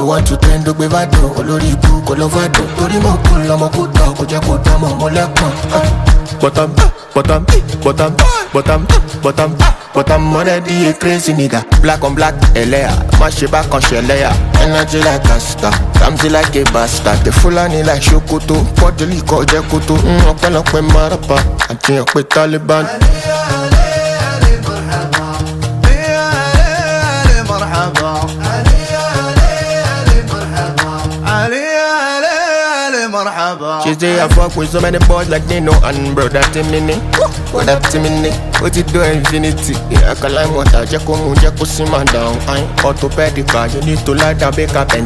1 to 10 dógbé vádùn olórí ikú kò lọ vádùn torí mọ̀ kú lọmọ kú tán kò jẹ́ kó dán mọ̀ mọ́ lẹ́kàn. Bottom already a crazy nigga. Black on black, Elea. Mash it back on Shelea. Energy like a star, Ramsey like a bastard. The Fulani like Shokoto, Podoli called Jakoto. Open up with Marapa, I think up with Taliban. She say I fuck with so many boys like Nino and bro that Timini. What up Timini? What you do infinity? I can lie water, Jacko Moon, Jacko Simon down. I'm orthopedic, you need to lie down, back up and